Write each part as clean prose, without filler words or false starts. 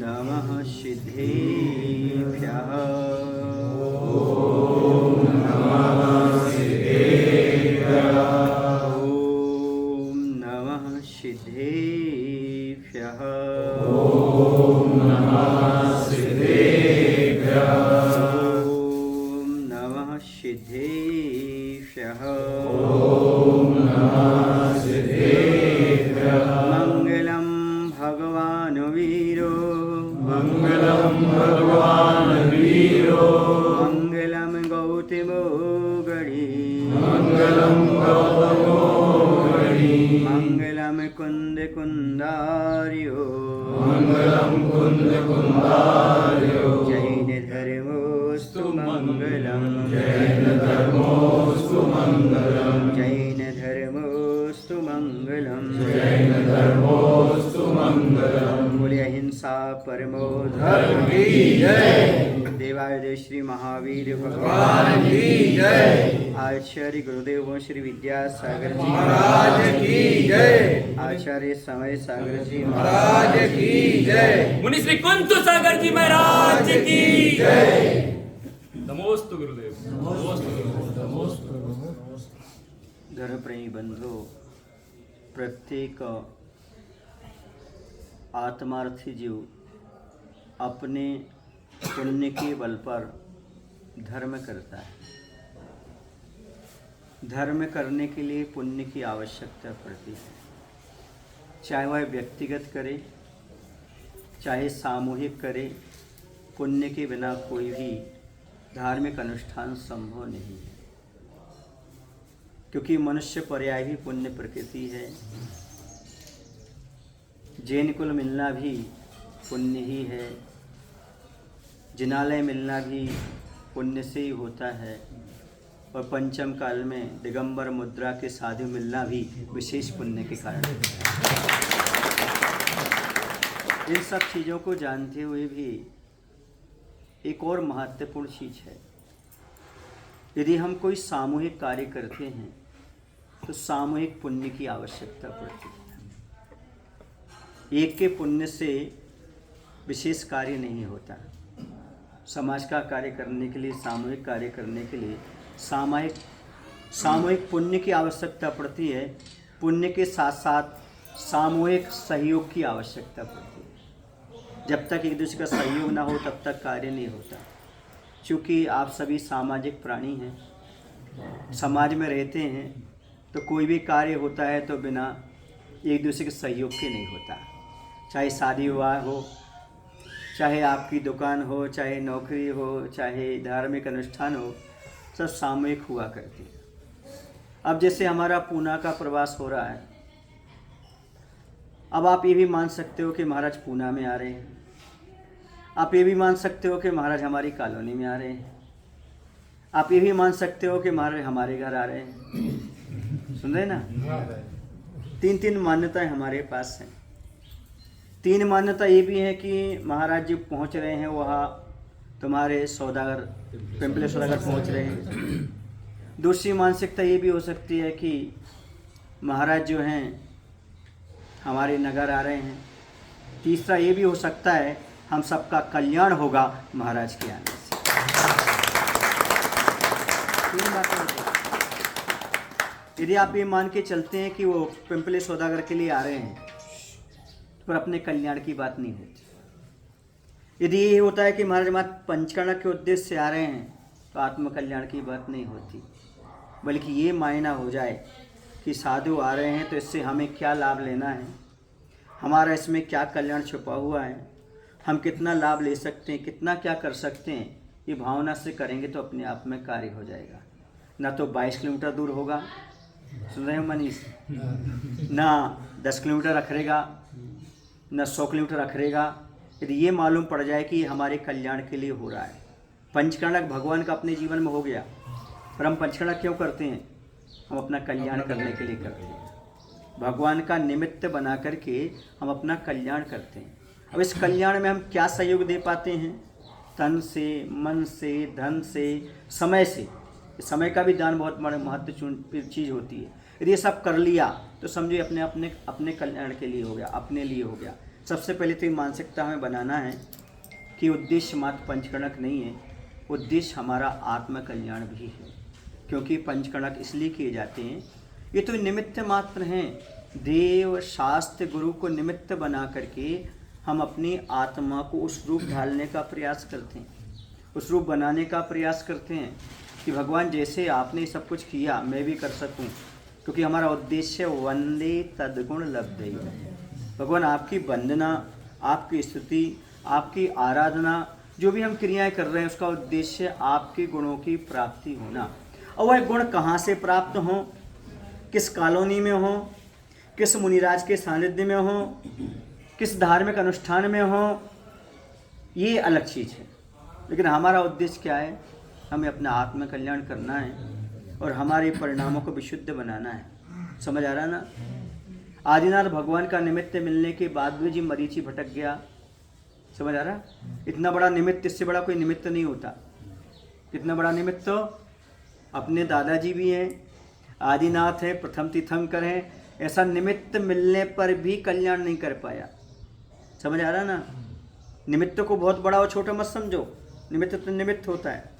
नमः सिद्धेभ्यः। ॐ नमः सिद्धेभ्यः। ॐ नमः सिद्धेभ्यः। मंगलम भगवान वीरो मंगलम गौतमो गणी मंगलम कुंद कुंदार्यो जैन धर्मोस्तु मंगलम जैन धर्मोस्तु मंगलम बोले अहिंसा परमो धर्म की जय। देवाय श्री महावीर भगवान की जय। आचार्य गुरुदेव श्री विद्यासागर जी महाराज की जय। आचार्य समय सागर जी महाराज की जय। मुनि श्री कुंतु सागर जी महाराज की जय। नमोस्तु गुरुदेव। धर्म प्रेमी बंधु, प्रत्येक आत्मार्थी जीव अपने पुण्य के बल पर धर्म करता है। धर्म करने के लिए पुण्य की आवश्यकता पड़ती है, चाहे वह व्यक्तिगत करे चाहे सामूहिक करे। पुण्य के बिना कोई भी धार्मिक अनुष्ठान संभव नहीं है, क्योंकि मनुष्य पर्याय ही पुण्य प्रकृति है। जैन कुल मिलना भी पुण्य ही है, जिनालय मिलना भी पुण्य से ही होता है, और पंचम काल में दिगंबर मुद्रा के साधु मिलना भी विशेष पुण्य के कारण है। इन सब चीज़ों को जानते हुए भी एक और महत्वपूर्ण चीज़ है, यदि हम कोई सामूहिक कार्य करते हैं तो सामूहिक पुण्य की आवश्यकता पड़ती है। एक के पुण्य से विशेष कार्य नहीं होता। समाज का कार्य करने के लिए, सामूहिक कार्य करने के लिए सामूहिक पुण्य की आवश्यकता पड़ती है। पुण्य के साथ साथ सामूहिक सहयोग की आवश्यकता पड़ती है। जब तक एक दूसरे का सहयोग ना हो तब तक कार्य नहीं होता। क्योंकि आप सभी सामाजिक प्राणी हैं, समाज में रहते हैं, तो कोई भी कार्य होता है तो बिना एक दूसरे के सहयोग के नहीं होता। चाहे शादी विवाह हो, चाहे आपकी दुकान हो, चाहे नौकरी हो, चाहे धार्मिक अनुष्ठान हो, सब सामूहिक हुआ करती है। अब जैसे हमारा पूना का प्रवास हो रहा है, अब आप ये भी मान सकते हो कि महाराज पूना में आ रहे हैं, आप ये भी मान सकते हो कि महाराज हमारी कॉलोनी में आ रहे हैं, आप ये भी मान सकते हो कि महाराज हमारे घर आ रहे हैं। सुन रहे ना? तीन मान्यताएं हमारे पास हैं। तीन मान्यता ये भी है कि महाराज जी पहुंच रहे हैं वहाँ, तुम्हारे सौदागर पिंपले सौदागर पहुंच रहे हैं। दूसरी मानसिकता ये भी हो सकती है कि महाराज जो हैं हमारे नगर आ रहे हैं। तीसरा ये भी हो सकता है हम सबका कल्याण होगा महाराज के आने से। तीन बातें होती हैं। यदि आप ये मान के चलते हैं कि वो पिंपले सौदागर के लिए आ रहे हैं, पर अपने कल्याण की बात नहीं होती। यदि ये होता है कि महाराज मात पंचकर्णक के उद्देश्य से आ रहे हैं, तो आत्म कल्याण की बात नहीं होती, बल्कि ये मायना हो जाए कि साधु आ रहे हैं तो इससे हमें क्या लाभ लेना है, हमारा इसमें क्या कल्याण छुपा हुआ है, हम कितना लाभ ले सकते हैं, कितना क्या कर सकते हैं। ये भावना से करेंगे तो अपने आप में कार्य हो जाएगा। ना तो 22 किलोमीटर दूर होगा, सुन रहे हो मनीष, ना 10 किलोमीटर रखरेगा, न 100 किलोमीटर रखरेगा। यदि ये मालूम पड़ जाए कि हमारे कल्याण के लिए हो रहा है। पंचकर्णक भगवान का अपने जीवन में हो गया, पर हम पंचकर्णक क्यों करते हैं? हम अपना कल्याण करने के लिए करते हैं। भगवान का निमित्त बना करके हम अपना कल्याण करते हैं। अब इस कल्याण में हम क्या सहयोग दे पाते हैं? तन से, मन से, धन से, समय से। समय का भी दान बहुत बड़ा महत्वपूर्ण चीज़ होती है। यदि ये सब कर लिया तो समझिए अपने कल्याण के लिए हो गया, अपने लिए हो गया। सबसे पहले तो ये मानसिकता हमें बनाना है कि उद्देश्य मात्र पंचकर्णक नहीं है, उद्देश्य हमारा आत्म कल्याण भी है। क्योंकि पंचकर्णक इसलिए किए जाते हैं, ये तो निमित्त मात्र हैं। देव शास्त्र गुरु को निमित्त बना करके हम अपनी आत्मा को उस रूप ढालने का प्रयास करते हैं, उस रूप बनाने का प्रयास करते हैं कि भगवान जैसे आपने सब कुछ किया मैं भी कर सकूं। क्योंकि हमारा उद्देश्य वंदे तद्गुण लब्धे। भगवान आपकी वंदना, आपकी स्तुति, आपकी आराधना, जो भी हम क्रियाएं कर रहे हैं उसका उद्देश्य आपके गुणों की प्राप्ति होना। और वह गुण कहाँ से प्राप्त हों, किस कॉलोनी में हो, किस मुनिराज के सानिध्य में हो, किस धार्मिक अनुष्ठान में हो, ये अलग चीज़ है। लेकिन हमारा उद्देश्य क्या है, हमें अपना आत्म कल्याण करना है और हमारे परिणामों को विशुद्ध बनाना है। समझ आ रहा ना। आदिनाथ भगवान का निमित्त मिलने के बाद भी जी मरीचि भटक गया। समझ आ रहा। इतना बड़ा निमित्त, इससे बड़ा कोई निमित्त नहीं होता। कितना बड़ा निमित्त हो, अपने दादाजी भी हैं, आदिनाथ हैं, प्रथम तीर्थंकर हैं, ऐसा निमित्त मिलने पर भी कल्याण नहीं कर पाया। समझ आ रहा ना। निमित्त को बहुत बड़ा और छोटा मत समझो, निमित्त तो निमित्त होता है।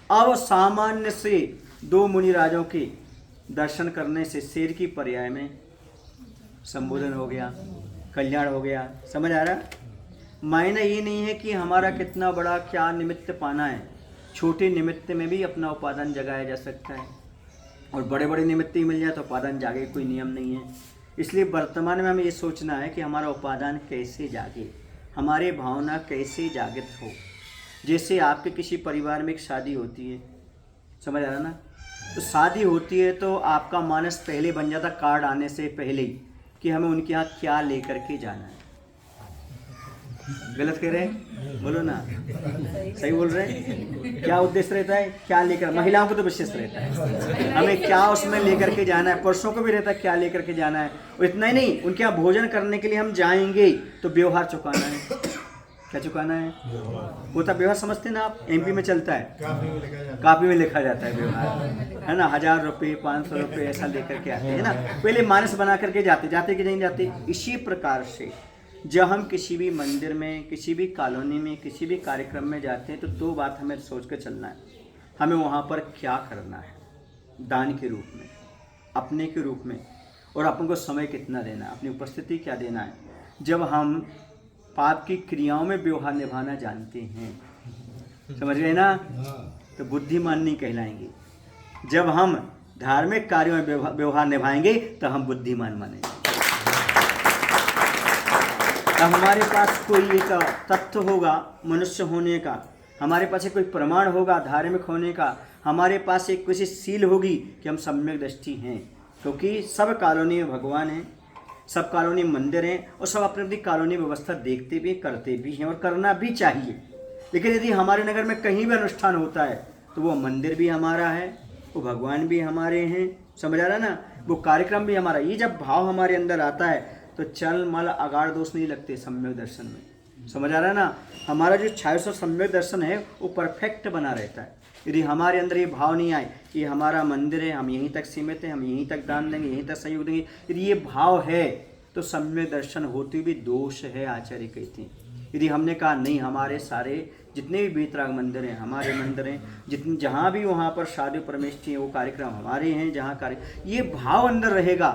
अब सामान्य से दो मुनिराजों के दर्शन करने से शेर की पर्याय में संबोधन हो गया, कल्याण हो गया। समझ आ रहा। मायने ये नहीं है कि हमारा कितना बड़ा क्या निमित्त पाना है, छोटे निमित्त में भी अपना उपादान जगाया जा सकता है और बड़े बड़े निमित्त ही मिल जाए तो उपादान जागे, कोई नियम नहीं है। इसलिए वर्तमान में हमें ये सोचना है कि हमारा उपादान कैसे जागे, हमारे भावना कैसे जागृत हो। जैसे आपके किसी परिवार में एक शादी होती है, समझ आ रहा ना। तो शादी होती है तो आपका मानस पहले बन जाता कार्ड आने से पहले ही कि हमें उनके यहाँ क्या लेकर के जाना है। गलत कह रहे हैं, बोलो ना, सही बोल रहे हैं। क्या उद्देश्य रहता है, क्या लेकर, महिलाओं को तो विशेष रहता है, हमें क्या उसमें लेकर के जाना है। पुरुषों को भी रहता है क्या लेकर के जाना है। और इतना ही नहीं, उनके यहाँ भोजन करने के लिए हम जाएंगे तो व्यवहार चुकाना है। क्या चुकाना है, वो तो व्यवहार समझते ना आप, एमपी में चलता है, कापी में लिखा जाता है व्यवहार, है ना। 1000 रुपये 500 रुपये ऐसा लेकर के आते हैं ना, पहले मानस बना करके जाते कि नहीं जाते। इसी प्रकार से जब हम किसी भी मंदिर में, किसी भी कॉलोनी में, किसी भी कार्यक्रम में जाते हैं तो दो बात हमें सोच कर चलना है, हमें वहाँ पर क्या करना है, दान के रूप में, अपने के रूप में, और अपन को समय कितना देना है, अपनी उपस्थिति क्या देना है। जब हम पाप की क्रियाओं में व्यवहार निभाना जानते हैं, समझ गए ना, तो बुद्धिमान नहीं कहलाएंगे। जब हम धार्मिक कार्यों में व्यवहार निभाएंगे तो हम बुद्धिमान मानेंगे। अब हमारे पास कोई एक तथ्य होगा मनुष्य होने का, हमारे पास एक कोई प्रमाण होगा धार्मिक होने का, हमारे पास एक कुछ सील होगी कि हम सम्यक दृष्टि हैं। क्योंकि सब कॉलोनी में भगवान हैं, सब कॉलोनी मंदिर हैं और सब अपनी अपनी कॉलोनी व्यवस्था देखते भी करते भी हैं और करना भी चाहिए। लेकिन यदि हमारे नगर में कहीं भी अनुष्ठान होता है तो वो मंदिर भी हमारा है, वो भगवान भी हमारे हैं। समझ आ रहा ना, वो कार्यक्रम भी हमारा। ये जब भाव हमारे अंदर आता है तो चल मल अगाड़ दोष नहीं लगते सम्यक दर्शन में। समझ आ रहा है ना। हमारा जो 600 सम्यक दर्शन है वो परफेक्ट बना रहता है। यदि हमारे अंदर ये भाव नहीं आए कि हमारा मंदिर है, हम यहीं तक सीमित हैं, हम यहीं तक दान देंगे, यहीं तक सहयोग देंगे, यदि ये भाव है तो सम्यक दर्शन होते भी दोष है, आचार्य कहते हैं। यदि हमने कहा नहीं, हमारे सारे जितने भी बेतराग मंदिर हैं हमारे मंदिर हैं, जितने जहाँ भी वहाँ पर शादी परमेष्ठी है वो कार्यक्रम हमारे हैं, जहाँ कार्य, ये भाव अंदर रहेगा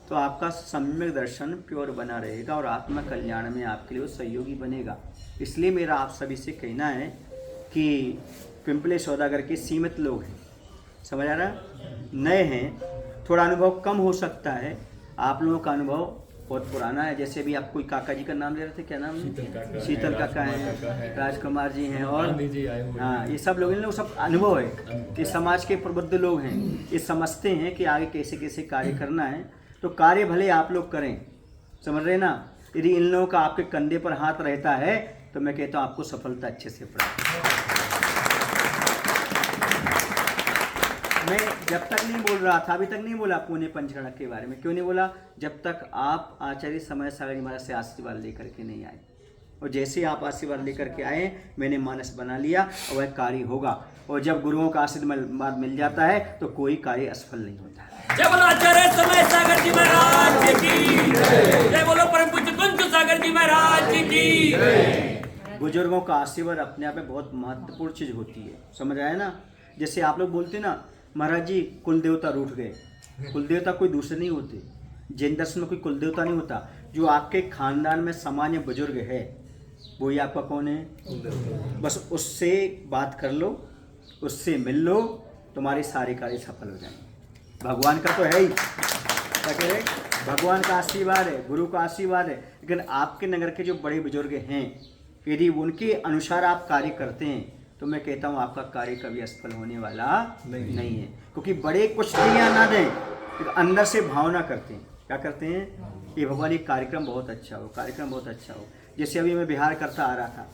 तो आपका सम्यक दर्शन प्योर बना रहेगा और आत्मा कल्याण में आपके लिए वो सहयोगी बनेगा। इसलिए मेरा आप सभी से कहना है कि पिंपले सौदागर के सीमित लोग हैं, समझ आ रहा, नए हैं, थोड़ा अनुभव कम हो सकता है। आप लोगों का अनुभव बहुत पुराना है। जैसे भी आप कोई काका जी का नाम ले रहे थे, क्या नाम है? शीतल काका हैं, राजकुमार जी हैं और हाँ, ये सब लोग हैं, सब अनुभव है। ये समाज के प्रबुद्ध लोग हैं, ये समझते हैं कि आगे कैसे कैसे कार्य करना है। तो कार्य भले आप लोग करें, समझ रहे ना। यदि इन लोगों का आपके कंधे पर हाथ रहता है तो मैं कहता हूँ आपको सफलता अच्छे से प्राप्त। मैं जब तक नहीं बोल रहा था, अभी तक नहीं बोला पुणे पंचकर्णक के बारे में। क्यों नहीं बोला? जब तक आप आचार्य समय सागर जी महाराज से आशीर्वाद लेकर के नहीं आए। और जैसे आप आशीर्वाद लेकर के आए, मैंने मानस बना लिया और वह कार्य होगा। और जब गुरुओं का आशीर्वाद मिल जाता है तो कोई कार्य असफल नहीं होता है। जय बोलो आचार्य समय सागर जी महाराज की जय। जय बोलो परम पूज्य कुंज सागर सागर जी महाराज की। बुजुर्गों का आशीर्वाद अपने आप में बहुत महत्वपूर्ण चीज होती है, समझ आया ना। जैसे आप लोग बोलते ना महाराज जी कुल देवता रूठ गए, कुल देवता कोई दूसरे नहीं होते, जैन दर्शन में कोई कुल देवता नहीं होता। जो आपके खानदान में सामान्य बुजुर्ग है वही आपका कौन है। बस उससे बात कर लो, उससे मिल लो, तुम्हारे सारे कार्य सफल हो जाएंगे। भगवान का तो है ही, क्या कह रहे, भगवान का आशीर्वाद है, गुरु का आशीर्वाद है। लेकिन आपके नगर के जो बड़े बुजुर्ग हैं, यदि उनके अनुसार आप कार्य करते हैं तो मैं कहता हूँ आपका कार्य कभी असफल होने वाला नहीं है। क्योंकि बड़े कुछ दिया ना दें, तो अंदर से भावना करते हैं। क्या करते हैं, ये भगवान ये कार्यक्रम बहुत अच्छा हो, कार्यक्रम बहुत अच्छा हो। जैसे अभी मैं बिहार करता आ रहा था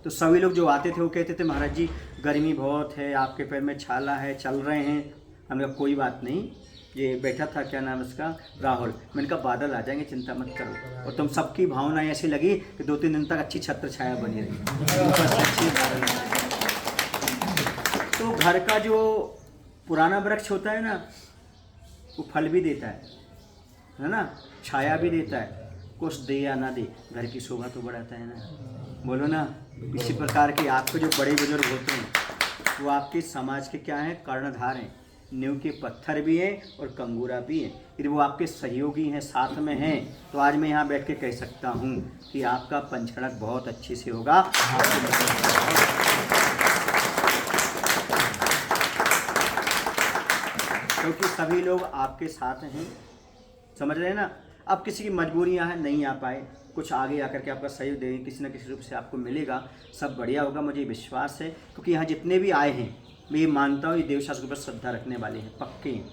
तो सभी लोग जो आते थे वो कहते थे महाराज जी गर्मी बहुत है, आपके पैर में छाला है, चल रहे हैं। हमने कहा कोई बात नहीं, ये बैठा था क्या नाम इसका, राहुल, मैंने कहा बादल आ जाएंगे, चिंता मत करो। और तुम सबकी भावनाएं ऐसी लगी कि 2-3 दिन तक अच्छी छत्र छाया बनी रही। तो घर का जो पुराना वृक्ष होता है ना वो फल भी देता है ना, छाया भी देता है। कुछ दे या ना दे, घर की शोभा तो बढ़ाता है ना, बोलो ना। इसी प्रकार के आपके जो बड़े बुजुर्ग होते हैं वो आपके समाज के क्या हैं, कर्णधार हैं, नींव के पत्थर भी हैं और कंगूरा भी हैं। यदि वो आपके सहयोगी हैं, साथ में हैं, तो आज मैं यहाँ बैठ के कह सकता हूँ कि आपका पंचकणक बहुत अच्छे से होगा। क्योंकि सभी लोग आपके साथ हैं, समझ रहे हैं ना। अब किसी की मजबूरियां हैं, नहीं आ पाए, कुछ आगे आकर के आपका सहयोग देंगे, किसी न किसी रूप से आपको मिलेगा, सब बढ़िया होगा, मुझे विश्वास है। क्योंकि यहाँ जितने भी आए हैं मैं ये मानता हूँ ये देवशास्त्र के ऊपर श्रद्धा रखने वाले हैं, पक्के हैं।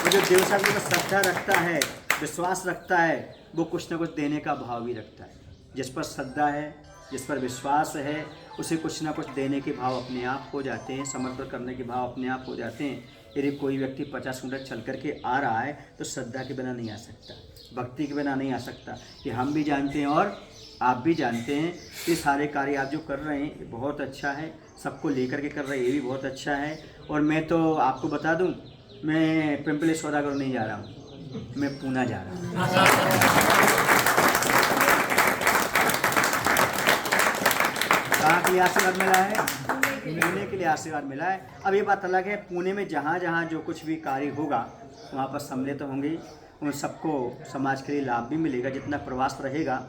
तो जो देवशास्त्र के ऊपर श्रद्धा रखता है, विश्वास रखता है, वो कुछ ना कुछ देने का भाव भी रखता है। जिस पर श्रद्धा है, जिस पर विश्वास है, उसे कुछ ना कुछ देने के भाव अपने आप हो जाते हैं, समर्पण करने के भाव अपने आप हो जाते हैं। यदि कोई व्यक्ति 50 किलोमीटर चल करके आ रहा है तो श्रद्धा के बिना नहीं आ सकता, भक्ति के बिना नहीं आ सकता। ये हम भी जानते हैं और आप भी जानते हैं। ये सारे कार्य आप जो कर रहे हैं ये बहुत अच्छा है, सबको लेकर के कर रहे हैं, ये भी बहुत अच्छा है। और मैं तो आपको बता दूं, मैं पिंपले सौदागर नहीं जा रहा हूँ, मैं पूना जा रहा हूँ। कहाँ के लिए आशीर्वाद मिला है, पुणे के लिए आशीर्वाद मिला है। अब ये बात अलग है, पुणे में जहाँ जहाँ जो कुछ भी कार्य होगा वहाँ पर सम्मिलित होंगे, उन सबको समाज के लिए लाभ भी मिलेगा। जितना प्रवास रहेगा,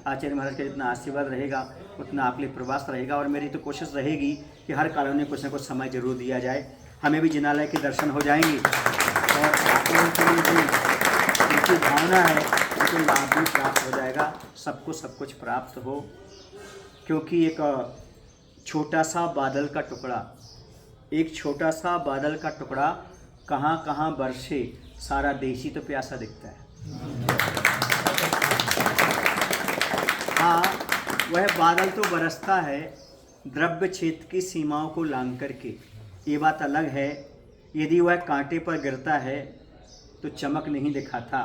आचार्य महाराज का जितना आशीर्वाद रहेगा उतना आपके लिए प्रवास रहेगा। और मेरी तो कोशिश रहेगी कि हर कॉलोनी में कुछ ना कुछ समय जरूर दिया जाए, हमें भी जिनालय के दर्शन हो जाएंगे और आप लोगों के लिए भी उनकी भावना है उनको लाभ भी प्राप्त हो जाएगा, सबको सब कुछ प्राप्त हो। क्योंकि एक छोटा सा बादल का टुकड़ा, एक छोटा सा बादल का टुकड़ा कहाँ कहाँ बरसे, सारा देश ही तो प्यासा दिखता है। हाँ, वह बादल तो बरसता है द्रव्य क्षेत्र की सीमाओं को लांघ करके। ये बात अलग है, यदि वह कांटे पर गिरता है तो चमक नहीं दिखाता,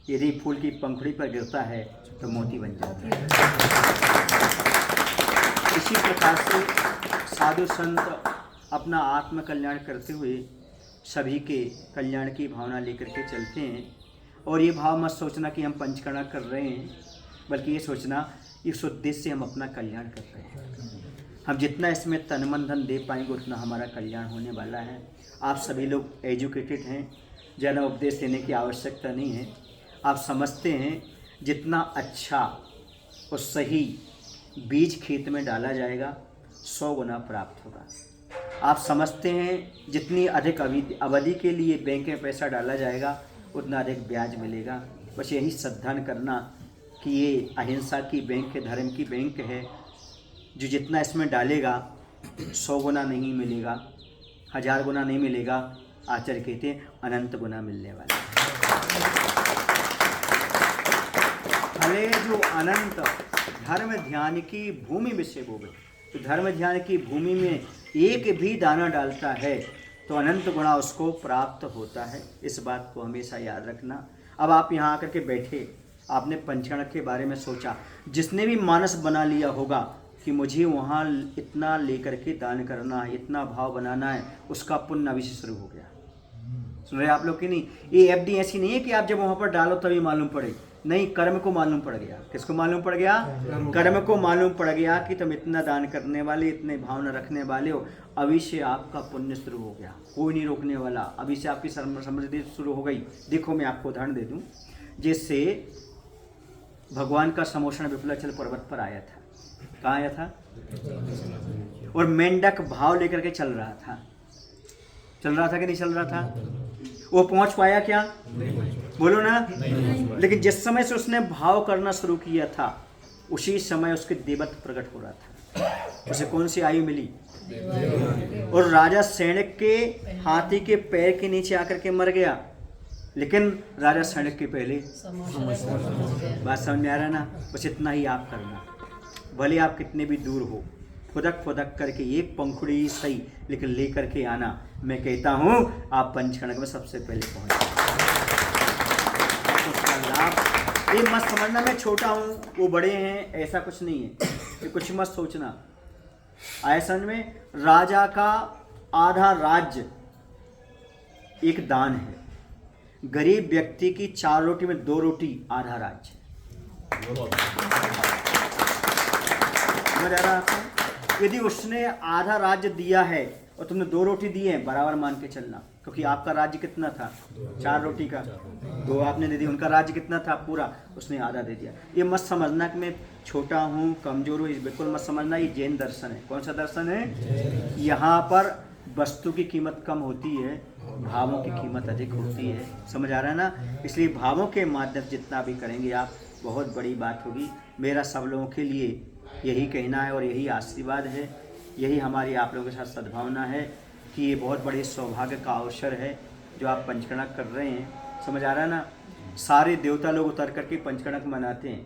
यदि फूल की पंखुड़ी पर गिरता है तो मोती बन जाता है। इसी प्रकार से साधु संत अपना आत्म कल्याण करते हुए सभी के कल्याण की भावना लेकर के चलते हैं। और ये भाव मत सोचना कि हम पंचकर्मा कर रहे हैं, बल्कि ये सोचना इस उद्देश्य से हम अपना कल्याण कर रहे हैं। हम जितना इसमें तन मन धन दे पाएंगे उतना हमारा कल्याण होने वाला है। आप सभी लोग एजुकेटेड हैं, ज़्यादा उपदेश देने की आवश्यकता नहीं है। आप समझते हैं जितना अच्छा और सही बीज खेत में डाला जाएगा 100 गुना प्राप्त होगा। आप समझते हैं जितनी अधिक अवधि के लिए बैंक में पैसा डाला जाएगा उतना अधिक ब्याज मिलेगा। बस यही श्रद्धान करना कि ये अहिंसा की बैंक है, धर्म की बैंक है, जो जितना इसमें डालेगा 100 गुना नहीं मिलेगा, 1000 गुना नहीं मिलेगा, आचार्य कहते हैं अनंत गुना मिलने वाला है। भले जो अनंत धर्म ध्यान की भूमि विषय बोले, तो धर्म ध्यान की भूमि में एक भी दाना डालता है तो अनंत गुणा उसको प्राप्त होता है। इस बात को हमेशा याद रखना। अब आप यहाँ आकर के बैठे, आपने पंचकर्म के बारे में सोचा, जिसने भी मानस बना लिया होगा कि मुझे वहाँ इतना लेकर के दान करना है, इतना भाव बनाना है, उसका पुण्य अभी से शुरू हो गया। सुन रहे आप लोग कि नहीं? ये एफडी ऐसी नहीं है कि आप जब वहाँ पर डालो तभी मालूम पड़े। नहीं, कर्म को मालूम पड़ गया। किसको मालूम पड़ गया? कर्म को मालूम पड़ गया कि तुम इतना दान करने वाले, इतने भावना रखने वाले हो, अभी से आपका पुण्य शुरू हो गया, कोई नहीं रोकने वाला। अभी से आपकी समृद्धि शुरू हो गई। देखो मैं आपको उदाहरण दे दूं, जिससे भगवान का समोषण विपुलाचल पर्वत पर आया था। कहाँ आया था? और मेंढक भाव लेकर के चल रहा था। चल रहा था कि नहीं चल रहा था? वो पहुंच पाया क्या? बोलो ना। लेकिन जिस समय से उसने भाव करना शुरू किया था, उसी समय उसके देवत्व प्रकट हो रहा था। उसे कौन सी आयु मिली? और राजा सैनिक के हाथी के पैर के नीचे आकर के मर गया। लेकिन राजा सैनिक के पहले, बात समझ में आ रहा है ना? बस इतना ही आप करना, भले आप कितने भी दूर हो, फुदक फुदक करके एक पंखुड़ी ही सही लेकिन लेकर के आना। मैं कहता हूँ आप पंचकर्णक में सबसे पहले पहुँच उसका लाभ। ये मत समझना मैं छोटा हूँ वो बड़े हैं, ऐसा कुछ नहीं है, ये कुछ मत सोचना। आए समझ में? राजा का आधा राज्य एक दान है, गरीब व्यक्ति की 4 रोटी में 2 रोटी आधा राज्य। समझ आ रहा आपको? यदि उसने आधा राज्य दिया है और तुमने 2 रोटी दी है, बराबर मान के चलना, क्योंकि आपका राज्य कितना था? 4 रोटी का 2 आपने दे दी। उनका राज्य कितना था? पूरा, उसने आधा दे दिया। ये मत समझना कि मैं छोटा हूँ, कमजोर हूँ, बिल्कुल मत समझना। ये जैन दर्शन है। कौन सा दर्शन है? यहाँ पर वस्तु की कीमत कम होती है, भावों की कीमत अधिक होती है। समझ आ रहा है ना? इसलिए भावों के माध्यम जितना भी करेंगे आप, बहुत बड़ी बात होगी। मेरा सब लोगों के लिए यही कहना है और यही आशीर्वाद है, यही हमारी आप लोगों के साथ सद्भावना है कि ये बहुत बड़े सौभाग्य का अवसर है जो आप पंचकर्णक कर रहे हैं। समझ आ रहा है ना? सारे देवता लोग उतर करके पंचकर्णक मनाते हैं।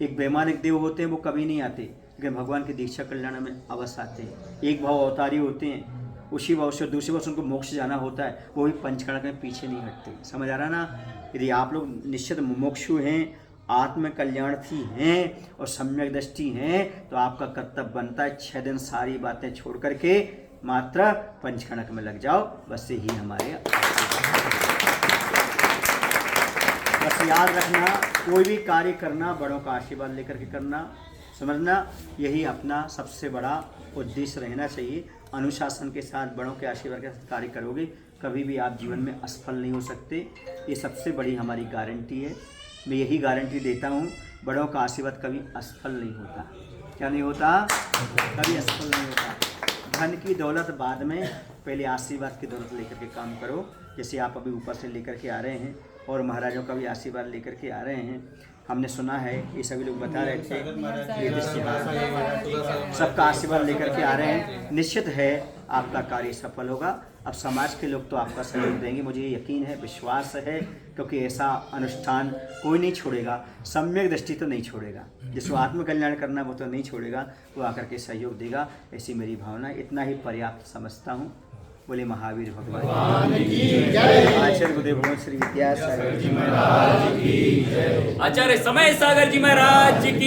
एक वैमानिक देव होते हैं, वो कभी नहीं आते, लेकिन भगवान की दीक्षा कल्याण में अवश्य आते हैं। एक भाव अवतारी होते हैं, उसी भाव से दूसरे भाव से उनको मोक्ष जाना होता है, वो भी पंचकर्णक में पीछे नहीं हटते। समझ आ रहा है ना? यदि आप लोग निश्चित मुमुक्षु हैं, आत्म कल्याणार्थी हैं और सम्यक दृष्टि हैं, तो आपका कर्तव्य बनता है 6 दिन सारी बातें छोड़ करके मात्र पंचकर्णक में लग जाओ। बस यही हमारे, बस याद रखना, कोई भी कार्य करना बड़ों का आशीर्वाद लेकर के करना। समझना, यही अपना सबसे बड़ा उद्देश्य रहना चाहिए। अनुशासन के साथ, बड़ों के आशीर्वाद के साथ कार्य करोगे, कभी भी आप जीवन में असफल नहीं हो सकते। ये सबसे बड़ी हमारी गारंटी है। मैं यही गारंटी देता हूँ, बड़ों का आशीर्वाद कभी असफल नहीं होता। क्या नहीं होता? कभी असफल नहीं होता। धन की दौलत बाद में, पहले आशीर्वाद की दौलत लेकर के काम करो। जैसे आप अभी ऊपर से लेकर के आ रहे हैं और महाराजों का भी आशीर्वाद लेकर के आ रहे हैं। हमने सुना है, ये सभी लोग बता रहे थे, सबका आशीर्वाद लेकर के आ रहे हैं। निश्चित है आपका कार्य सफल होगा। अब समाज के लोग तो आपका सहयोग देंगे, मुझे यकीन है, विश्वास है, क्योंकि ऐसा अनुष्ठान कोई नहीं छोड़ेगा। सम्यक दृष्टि तो नहीं छोड़ेगा, जिसको आत्मकल्याण करना वो तो नहीं छोड़ेगा, वो आकर के सहयोग देगा। ऐसी मेरी भावना, इतना ही पर्याप्त समझता हूँ। बोले महावीर भगवान की जय। आचार्य गुरुदेव भगवान श्री विद्यासागर जी महाराज की जय। आचार्य समय सागर जी महाराज की